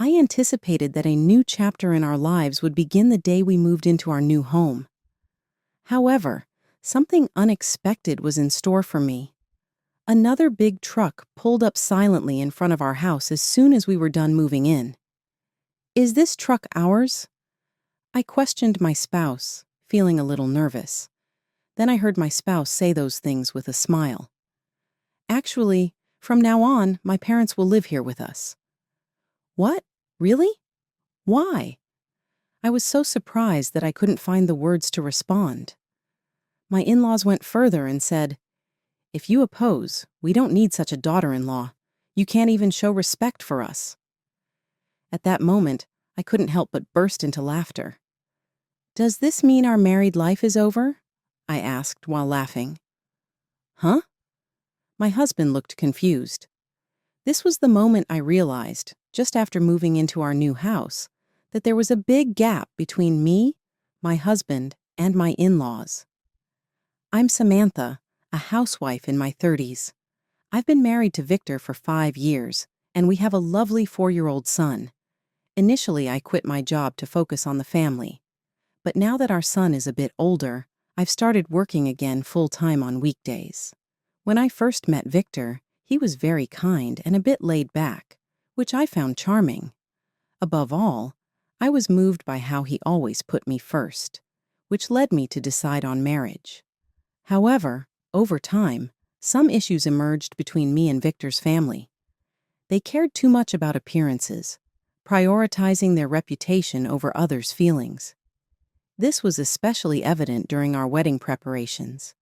I anticipated that a new chapter in our lives would begin the day we moved into our new home. However, something unexpected was in store for me. Another big truck pulled up silently in front of our house as soon as we were done moving in. "Is this truck ours?" I questioned my spouse, feeling a little nervous. Then I heard my spouse say those things with a smile. "Actually, from now on, my parents will live here with us." "What? Really? Why?" I was so surprised that I couldn't find the words to respond. My in-laws went further and said, "If you oppose, we don't need such a daughter-in-law. You can't even show respect for us." At that moment, I couldn't help but burst into laughter. "Does this mean our married life is over?" I asked while laughing. "Huh?" My husband looked confused. This was the moment I realized, just after moving into our new house, that there was a big gap between me, my husband, and my in-laws. I'm Samantha, a housewife in my 30s. I've been married to Victor for 5 years, and we have a lovely 4-year-old son. Initially, I quit my job to focus on the family. But now that our son is a bit older, I've started working again full-time on weekdays. When I first met Victor, he was very kind and a bit laid back, which I found charming. Above all, I was moved by how he always put me first, which led me to decide on marriage. However, over time, some issues emerged between me and Victor's family. They cared too much about appearances, prioritizing their reputation over others' feelings. This was especially evident during our wedding preparations.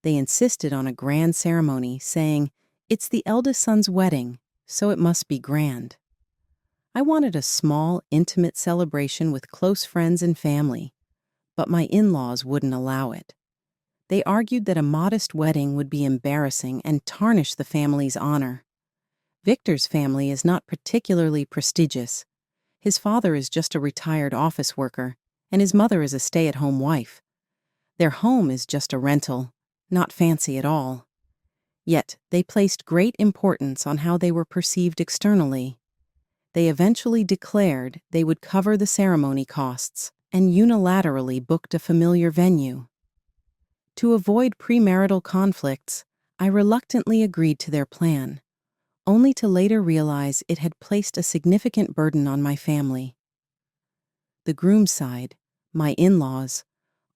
They insisted on a grand ceremony, saying, "It's the eldest son's wedding, so it must be grand." I wanted a small, intimate celebration with close friends and family, but my in-laws wouldn't allow it. They argued that a modest wedding would be embarrassing and tarnish the family's honor. Victor's family is not particularly prestigious. His father is just a retired office worker, and his mother is a stay-at-home wife. Their home is just a rental, not fancy at all. Yet, they placed great importance on how they were perceived externally. They eventually declared they would cover the ceremony costs and unilaterally booked a familiar venue. To avoid premarital conflicts, I reluctantly agreed to their plan, only to later realize it had placed a significant burden on my family. The groom's side, my in-laws,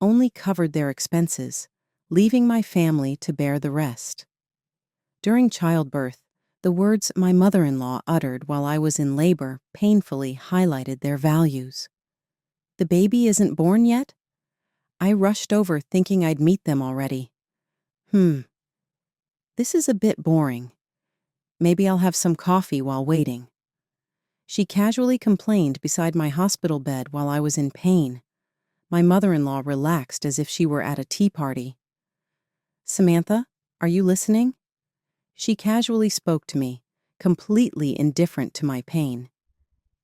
only covered their expenses, leaving my family to bear the rest. During childbirth, the words my mother-in-law uttered while I was in labor painfully highlighted their values. "The baby isn't born yet?" I rushed over thinking I'd meet them already. This is a bit boring. Maybe I'll have some coffee while waiting." She casually complained beside my hospital bed while I was in pain. My mother-in-law relaxed as if she were at a tea party. "Samantha, are you listening?" She casually spoke to me, completely indifferent to my pain.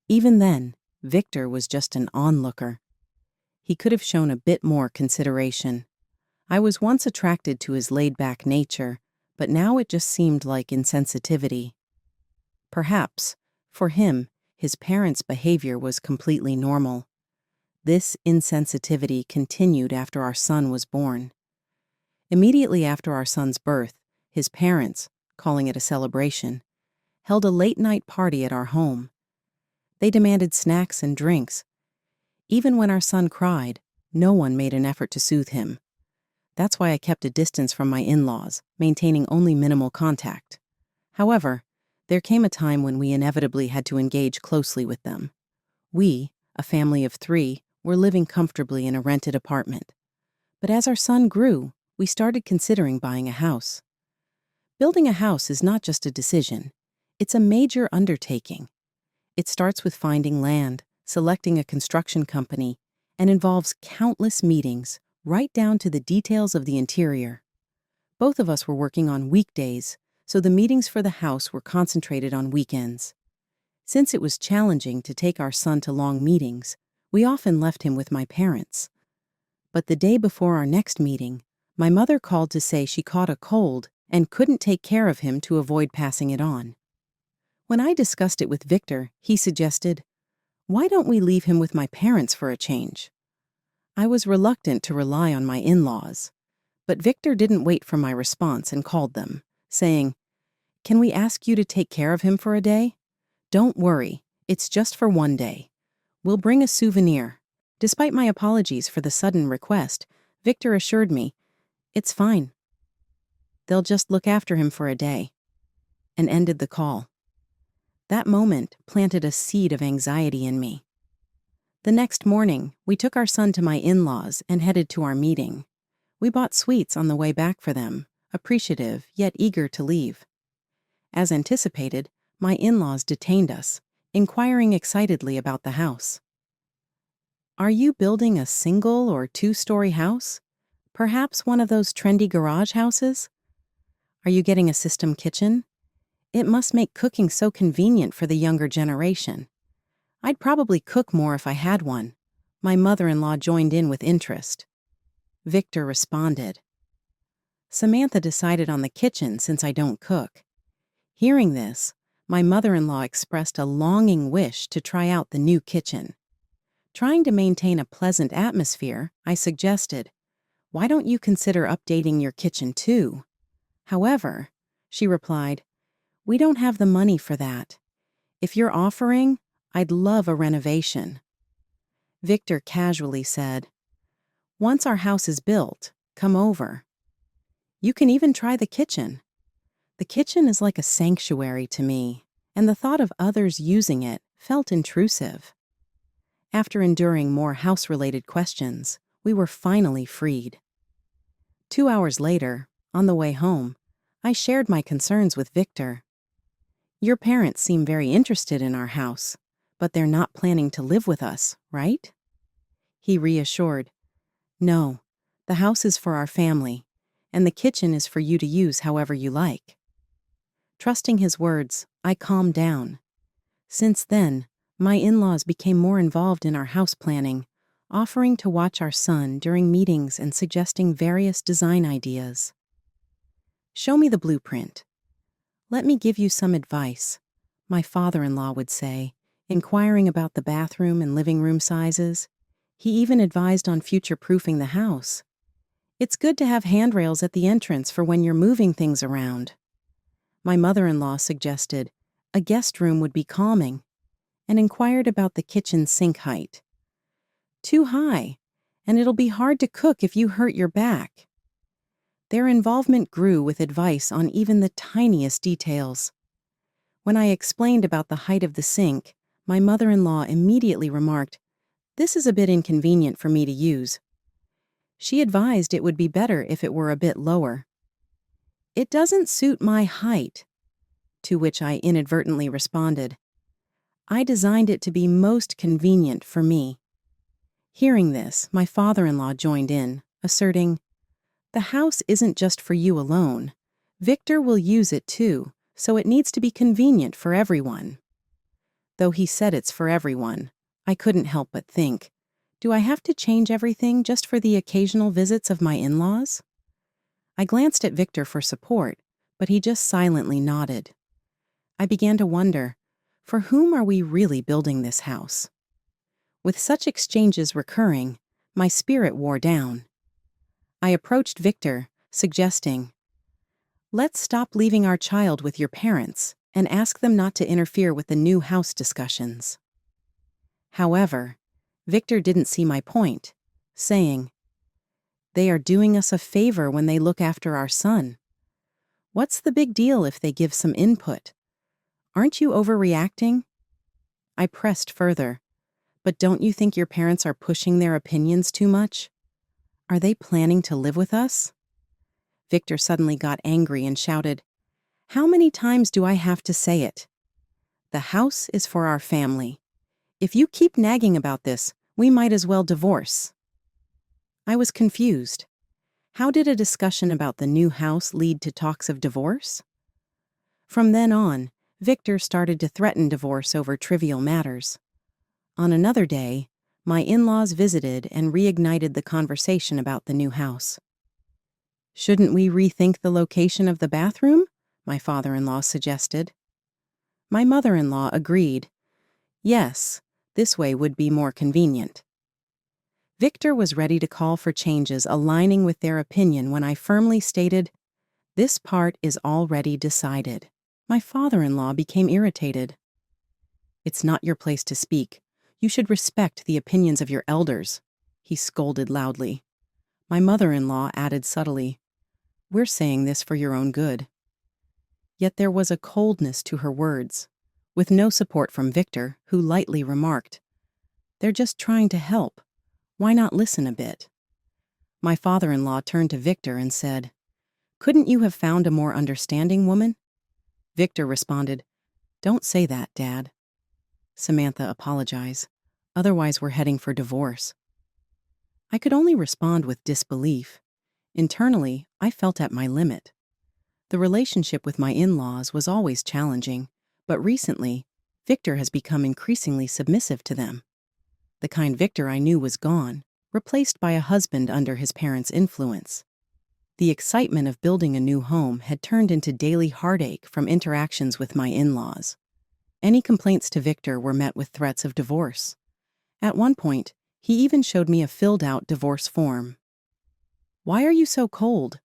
Even then, Victor was just an onlooker. He could have shown a bit more consideration. I was once attracted to his laid-back nature, but now it just seemed like insensitivity. Perhaps, for him, his parents' behavior was completely normal. This insensitivity continued after our son was born. Immediately after our son's birth, his parents, calling it a celebration, held a late-night party at our home. They demanded snacks and drinks. Even when our son cried, no one made an effort to soothe him. That's why I kept a distance from my in-laws, maintaining only minimal contact. However, there came a time when we inevitably had to engage closely with them. We, a family of 3, were living comfortably in a rented apartment. But as our son grew, we started considering buying a house. Building a house is not just a decision. It's a major undertaking. It starts with finding land, selecting a construction company, and involves countless meetings, right down to the details of the interior. Both of us were working on weekdays, so the meetings for the house were concentrated on weekends. Since it was challenging to take our son to long meetings, we often left him with my parents. But the day before our next meeting, my mother called to say she caught a cold and couldn't take care of him to avoid passing it on. When I discussed it with Victor, he suggested, Why don't we leave him with my parents for a change? I was reluctant to rely on my in-laws, but Victor didn't wait for my response and called them, saying, "Can we ask you to take care of him for a day? Don't worry, it's just for one day. We'll bring a souvenir." Despite my apologies for the sudden request, Victor assured me, "It's fine. They'll just look after him for a day," and ended the call. That moment planted a seed of anxiety in me. The next morning, we took our son to my in-laws and headed to our meeting. We bought sweets on the way back for them, appreciative yet eager to leave. As anticipated, my in-laws detained us, inquiring excitedly about the house. "Are you building a single or two-story house? Perhaps one of those trendy garage houses? Are you getting a system kitchen? It must make cooking so convenient for the younger generation. I'd probably cook more if I had one." My mother-in-law joined in with interest. Victor responded, "Samantha decided on the kitchen since I don't cook." Hearing this, my mother-in-law expressed a longing wish to try out the new kitchen. Trying to maintain a pleasant atmosphere, I suggested, "Why don't you consider updating your kitchen too?" However, she replied, "We don't have the money for that. If you're offering, I'd love a renovation." Victor casually said, "Once our house is built, come over. You can even try the kitchen. The kitchen is like a sanctuary to me, and the thought of others using it felt intrusive." After enduring more house-related questions, we were finally freed. 2 hours later, on the way home, I shared my concerns with Victor. "Your parents seem very interested in our house, but they're not planning to live with us, right?" He reassured, "No, the house is for our family, and the kitchen is for you to use however you like." Trusting his words, I calmed down. Since then, my in-laws became more involved in our house planning, offering to watch our son during meetings and suggesting various design ideas. "Show me the blueprint. Let me give you some advice," my father-in-law would say, inquiring about the bathroom and living room sizes. He even advised on future-proofing the house. "It's good to have handrails at the entrance for when you're moving things around." My mother-in-law suggested a guest room would be calming and inquired about the kitchen sink height. "Too high, and it'll be hard to cook if you hurt your back." Their involvement grew with advice on even the tiniest details. When I explained about the height of the sink, my mother-in-law immediately remarked, "This is a bit inconvenient for me to use." She advised it would be better if it were a bit lower. "It doesn't suit my height," to which I inadvertently responded, "I designed it to be most convenient for me." Hearing this, my father-in-law joined in, asserting, "The house isn't just for you alone. Victor will use it too, so it needs to be convenient for everyone." Though he said it's for everyone, I couldn't help but think, do I have to change everything just for the occasional visits of my in-laws? I glanced at Victor for support, but he just silently nodded. I began to wonder, for whom are we really building this house? With such exchanges recurring, my spirit wore down. I approached Victor, suggesting, "Let's stop leaving our child with your parents and ask them not to interfere with the new house discussions." However, Victor didn't see my point, saying, "They are doing us a favor when they look after our son. What's the big deal if they give some input? Aren't you overreacting?" I pressed further, "But don't you think your parents are pushing their opinions too much? Are they planning to live with us?" Victor suddenly got angry and shouted, "How many times do I have to say it? The house is for our family. If you keep nagging about this, we might as well divorce." I was confused. How did a discussion about the new house lead to talks of divorce? From then on, Victor started to threaten divorce over trivial matters. On another day, my in-laws visited and reignited the conversation about the new house. "Shouldn't we rethink the location of the bathroom?" my father-in-law suggested. My mother-in-law agreed. "Yes, This way would be more convenient. Victor was ready to call for changes aligning with their opinion when I firmly stated, "This part is already decided." My father-in-law became irritated. "It's not your place to speak. You should respect the opinions of your elders," he scolded loudly. My mother-in-law added subtly, "We're saying this for your own good." Yet there was a coldness to her words, with no support from Victor, who lightly remarked, "They're just trying to help. Why not listen a bit?" My father-in-law turned to Victor and said, "Couldn't you have found a more understanding woman?" Victor responded, "Don't say that, Dad." "Samantha, apologize. Otherwise we're heading for divorce." I could only respond with disbelief. Internally, I felt at my limit. The relationship with my in-laws was always challenging, but recently, Victor has become increasingly submissive to them. The kind Victor I knew was gone, replaced by a husband under his parents' influence. The excitement of building a new home had turned into daily heartache from interactions with my in-laws. Any complaints to Victor were met with threats of divorce. At one point, he even showed me a filled-out divorce form. "Why are you so cold?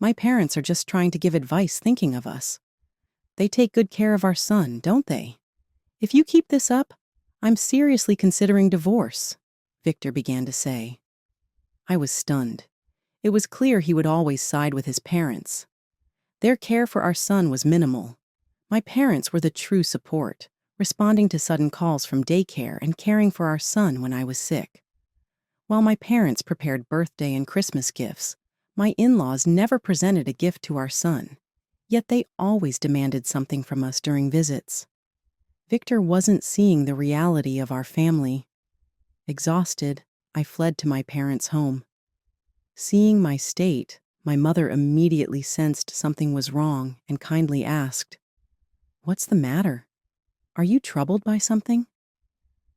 My parents are just trying to give advice thinking of us. They take good care of our son, don't they? If you keep this up, I'm seriously considering divorce," Victor began to say. I was stunned. It was clear he would always side with his parents. Their care for our son was minimal. My parents were the true support, responding to sudden calls from daycare and caring for our son when I was sick. While my parents prepared birthday and Christmas gifts, my in-laws never presented a gift to our son, yet they always demanded something from us during visits. Victor wasn't seeing the reality of our family. Exhausted, I fled to my parents' home. Seeing my state, my mother immediately sensed something was wrong and kindly asked, "What's the matter? Are you troubled by something?"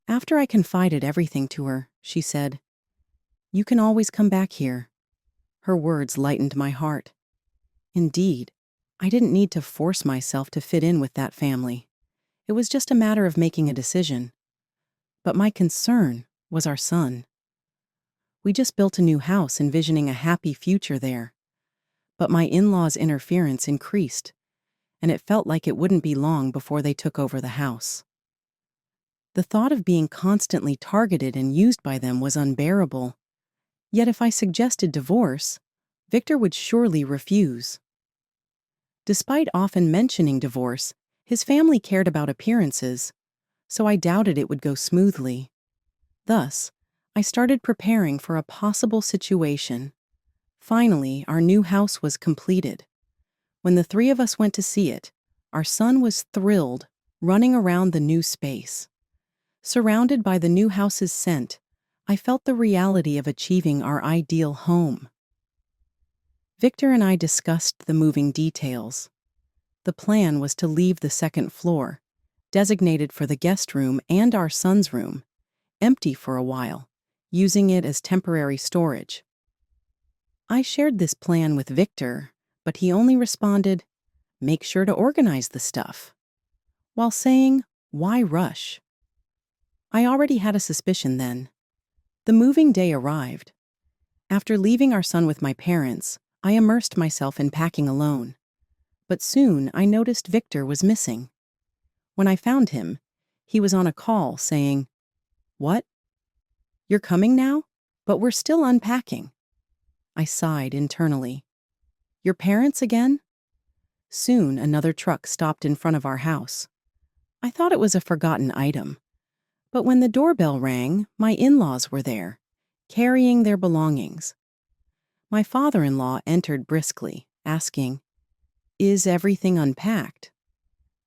After I confided everything to her, she said, "You can always come back here." Her words lightened my heart. Indeed, I didn't need to force myself to fit in with that family. It was just a matter of making a decision. But my concern was our son. We just built a new house envisioning a happy future there. But my in-laws' interference increased, and it felt like it wouldn't be long before they took over the house. The thought of being constantly targeted and used by them was unbearable. Yet if I suggested divorce, Victor would surely refuse. Despite often mentioning divorce, his family cared about appearances, so I doubted it would go smoothly. Thus, I started preparing for a possible situation. Finally, our new house was completed. When the three of us went to see it, our son was thrilled, running around the new space. Surrounded by the new house's scent, I felt the reality of achieving our ideal home. Victor and I discussed the moving details. The plan was to leave the second floor, designated for the guest room and our son's room, empty for a while, using it as temporary storage. I shared this plan with Victor, but he only responded, "Make sure to organize the stuff," while saying, "Why rush?" I already had a suspicion then. The moving day arrived. After leaving our son with my parents, I immersed myself in packing alone. But soon I noticed Victor was missing. When I found him, he was on a call saying, "What? You're coming now? But we're still unpacking." I sighed internally. "Your parents again?" Soon another truck stopped in front of our house. I thought it was a forgotten item. But when the doorbell rang, my in-laws were there, carrying their belongings. My father-in-law entered briskly, asking, "Is everything unpacked?"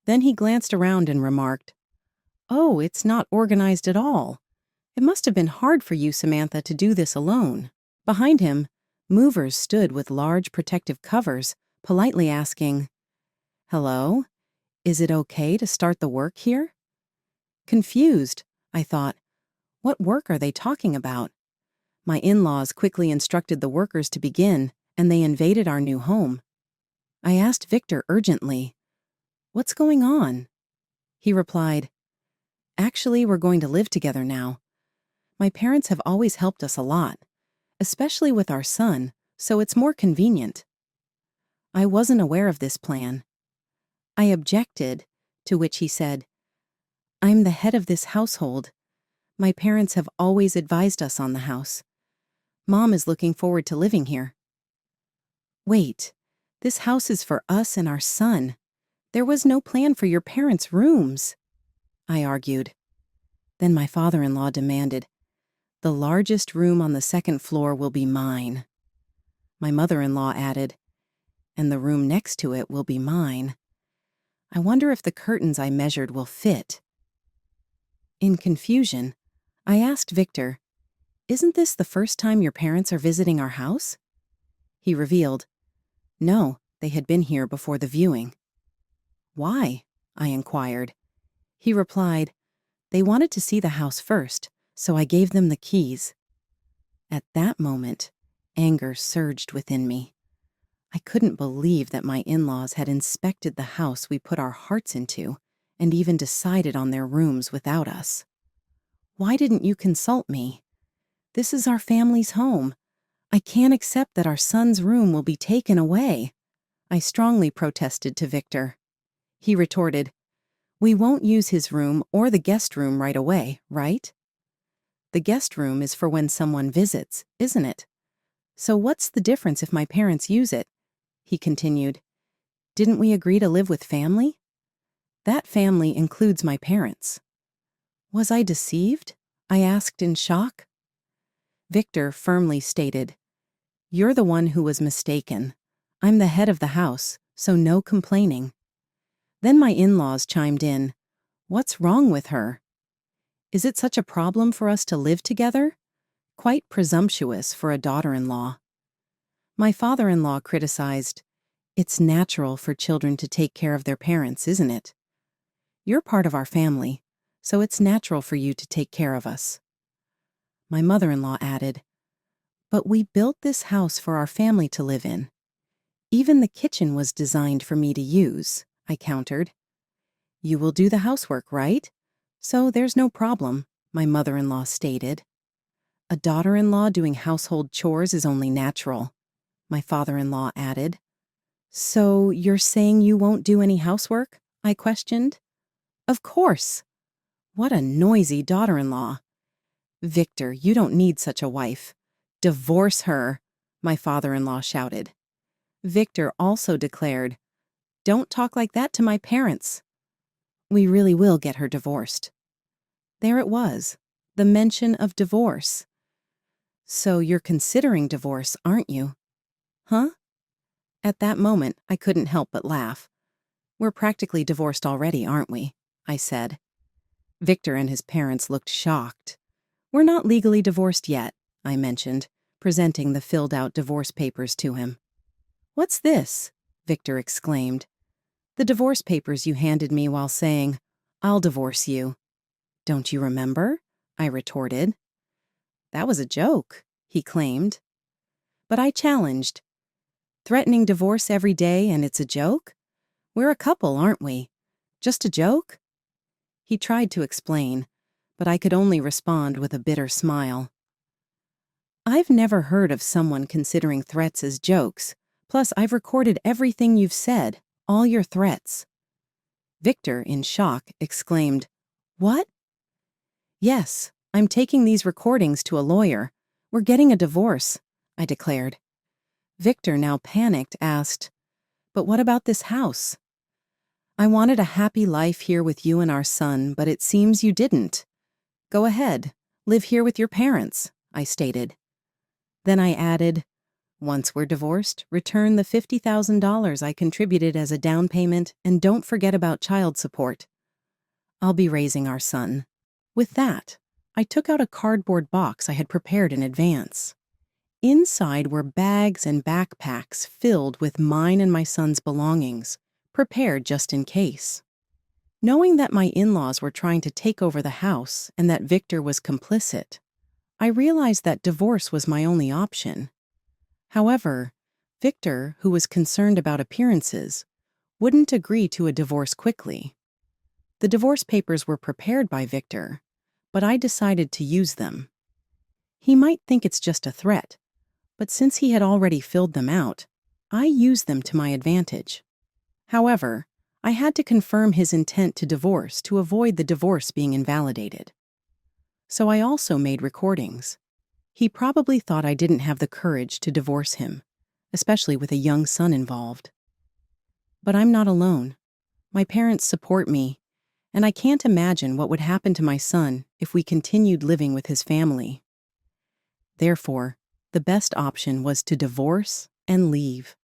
Then he glanced around and remarked, "Oh, it's not organized at all. It must have been hard for you, Samantha, to do this alone." Behind him, movers stood with large protective covers, politely asking, "Hello? Is it okay to start the work here?" Confused, I thought, what work are they talking about? My in-laws quickly instructed the workers to begin, and they invaded our new home. I asked Victor urgently, "What's going on?" He replied, Actually, we're going to live together now. My parents have always helped us a lot, especially with our son, so it's more convenient. I wasn't aware of this plan. I objected, to which he said, I'm the head of this household. My parents have always advised us on the house. Mom is looking forward to living here. Wait, this house is for us and our son. There was no plan for your parents' rooms, I argued. Then my father-in-law demanded, the largest room on the second floor will be mine. My mother-in-law added, and the room next to it will be mine. I wonder if the curtains I measured will fit. In confusion, I asked Victor, isn't this the first time your parents are visiting our house? He revealed, no, they had been here before the viewing. Why? I inquired. He replied, they wanted to see the house first, so I gave them the keys. At that moment, anger surged within me. I couldn't believe that my in-laws had inspected the house we put our hearts into and even decided on their rooms without us. Why didn't you consult me? This is our family's home. I can't accept that our son's room will be taken away, I strongly protested to Victor. He retorted, we won't use his room or the guest room right away, right? The guest room is for when someone visits, isn't it? So what's the difference if my parents use it? He continued. Didn't we agree to live with family? That family includes my parents. Was I deceived? I asked in shock. Victor firmly stated, you're the one who was mistaken. I'm the head of the house, so no complaining. Then my in-laws chimed in, what's wrong with her? Is it such a problem for us to live together? Quite presumptuous for a daughter-in-law. My father-in-law criticized, it's natural for children to take care of their parents, isn't it? You're part of our family, so it's natural for you to take care of us. My mother-in-law added, but we built this house for our family to live in. Even the kitchen was designed for me to use, I countered. You will do the housework, right? So there's no problem, my mother-in-law stated. A daughter-in-law doing household chores is only natural, my father-in-law added. So you're saying you won't do any housework? I questioned. Of course. What a noisy daughter-in-law. Victor, you don't need such a wife. Divorce her, my father-in-law shouted. Victor also declared, don't talk like that to my parents. We really will get her divorced. There it was, the mention of divorce. So you're considering divorce, aren't you? Huh? At that moment, I couldn't help but laugh. We're practically divorced already, aren't we? I said. Victor and his parents looked shocked. We're not legally divorced yet, I mentioned, presenting the filled-out divorce papers to him. What's this? Victor exclaimed. The divorce papers you handed me while saying, I'll divorce you. Don't you remember? I retorted. That was a joke, he claimed. But I challenged. Threatening divorce every day and it's a joke? We're a couple, aren't we? Just a joke? He tried to explain, but I could only respond with a bitter smile. I've never heard of someone considering threats as jokes. Plus, I've recorded everything you've said, all your threats. Victor, in shock, exclaimed, What? Yes, I'm taking these recordings to a lawyer. We're getting a divorce, I declared. Victor, now panicked, asked, But what about this house? I wanted a happy life here with you and our son, but it seems you didn't. Go ahead, live here with your parents, I stated. Then I added, once we're divorced, return the $50,000 I contributed as a down payment and don't forget about child support. I'll be raising our son. With that, I took out a cardboard box I had prepared in advance. Inside were bags and backpacks filled with mine and my son's belongings, prepared just in case. Knowing that my in-laws were trying to take over the house and that Victor was complicit, I realized that divorce was my only option. However, Victor, who was concerned about appearances, wouldn't agree to a divorce quickly. The divorce papers were prepared by Victor, but I decided to use them. He might think it's just a threat, but since he had already filled them out, I used them to my advantage. However, I had to confirm his intent to divorce to avoid the divorce being invalidated. So I also made recordings. He probably thought I didn't have the courage to divorce him, especially with a young son involved. But I'm not alone. My parents support me, and I can't imagine what would happen to my son if we continued living with his family. Therefore, the best option was to divorce and leave.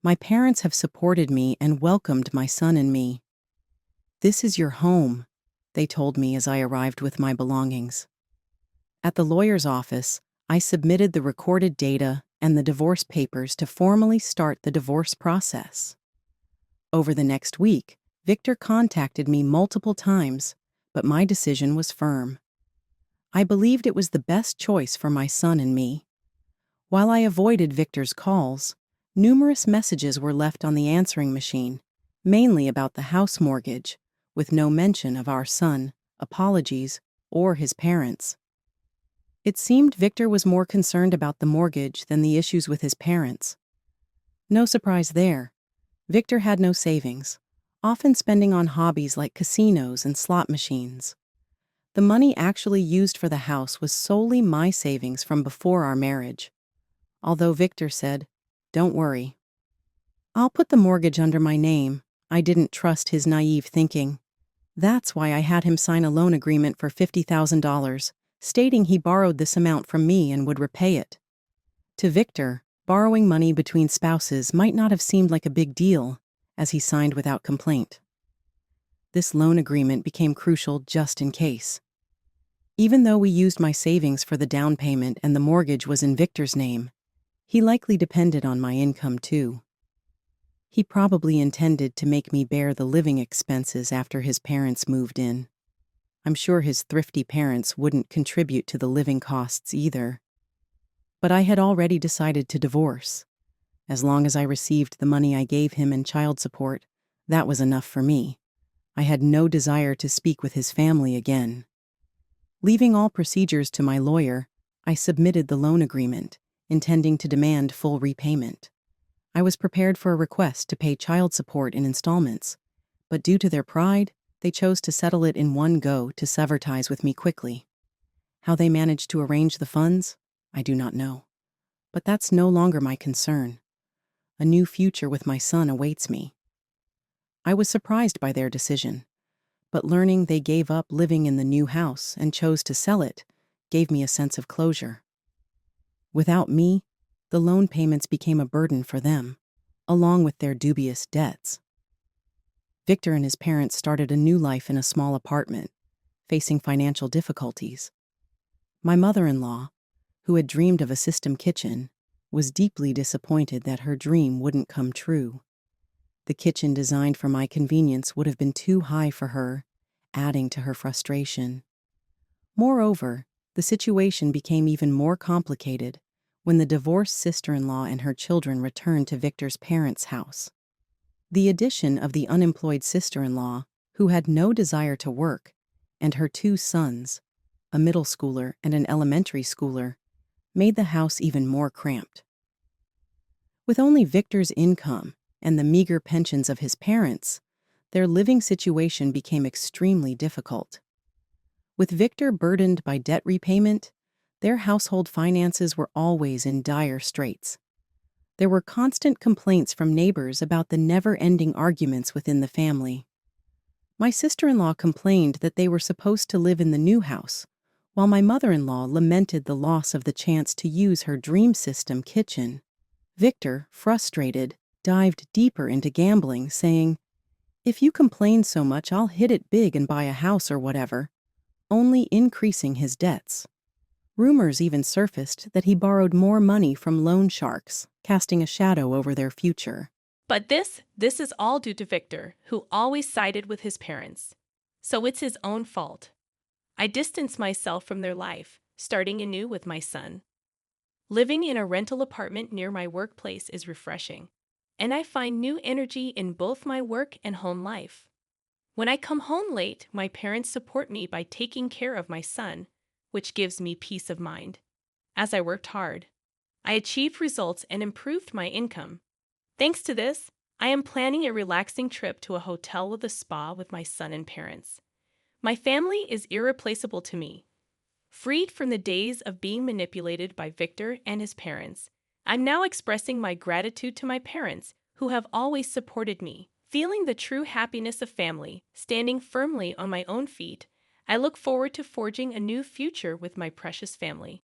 My parents have supported me and welcomed my son and me. "This is your home," they told me as I arrived with my belongings. At the lawyer's office, I submitted the recorded data and the divorce papers to formally start the divorce process. Over the next week, Victor contacted me multiple times, but my decision was firm. I believed it was the best choice for my son and me. While I avoided Victor's calls, numerous messages were left on the answering machine, mainly about the house mortgage, with no mention of our son, apologies, or his parents. It seemed Victor was more concerned about the mortgage than the issues with his parents. No surprise there. Victor had no savings, often spending on hobbies like casinos and slot machines. The money actually used for the house was solely my savings from before our marriage. Although Victor said, "Don't worry, I'll put the mortgage under my name," I didn't trust his naive thinking. That's why I had him sign a loan agreement for $50,000, stating he borrowed this amount from me and would repay it. To Victor, borrowing money between spouses might not have seemed like a big deal, as he signed without complaint. This loan agreement became crucial just in case. Even though we used my savings for the down payment and the mortgage was in Victor's name, he likely depended on my income too. He probably intended to make me bear the living expenses after his parents moved in. I'm sure his thrifty parents wouldn't contribute to the living costs either. But I had already decided to divorce. As long as I received the money I gave him and child support, that was enough for me. I had no desire to speak with his family again. Leaving all procedures to my lawyer, I submitted the loan agreement, intending to demand full repayment. I was prepared for a request to pay child support in installments, but due to their pride, they chose to settle it in one go to sever ties with me quickly. How they managed to arrange the funds, I do not know. But that's no longer my concern. A new future with my son awaits me. I was surprised by their decision, but learning they gave up living in the new house and chose to sell it gave me a sense of closure. Without me, the loan payments became a burden for them, along with their dubious debts. Victor and his parents started a new life in a small apartment, facing financial difficulties. My mother-in-law, who had dreamed of a system kitchen, was deeply disappointed that her dream wouldn't come true. The kitchen designed for my convenience would have been too high for her, adding to her frustration. Moreover, the situation became even more complicated when the divorced sister-in-law and her children returned to Victor's parents' house. The addition of the unemployed sister-in-law, who had no desire to work, and her two sons, a middle schooler and an elementary schooler, made the house even more cramped. With only Victor's income and the meager pensions of his parents, their living situation became extremely difficult. With Victor burdened by debt repayment, their household finances were always in dire straits. There were constant complaints from neighbors about the never-ending arguments within the family. My sister-in-law complained that they were supposed to live in the new house, while my mother-in-law lamented the loss of the chance to use her dream system kitchen. Victor, frustrated, dived deeper into gambling, saying, "If you complain so much, I'll hit it big and buy a house or whatever," only increasing his debts. Rumors even surfaced that he borrowed more money from loan sharks, casting a shadow over their future. But this is all due to Victor, who always sided with his parents. So it's his own fault. I distanced myself from their life, starting anew with my son. Living in a rental apartment near my workplace is refreshing, and I find new energy in both my work and home life. When I come home late, my parents support me by taking care of my son, which gives me peace of mind. As I worked hard, I achieved results and improved my income. Thanks to this, I am planning a relaxing trip to a hotel with a spa with my son and parents. My family is irreplaceable to me. Freed from the days of being manipulated by Victor and his parents, I'm now expressing my gratitude to my parents who have always supported me. Feeling the true happiness of family, standing firmly on my own feet, I look forward to forging a new future with my precious family.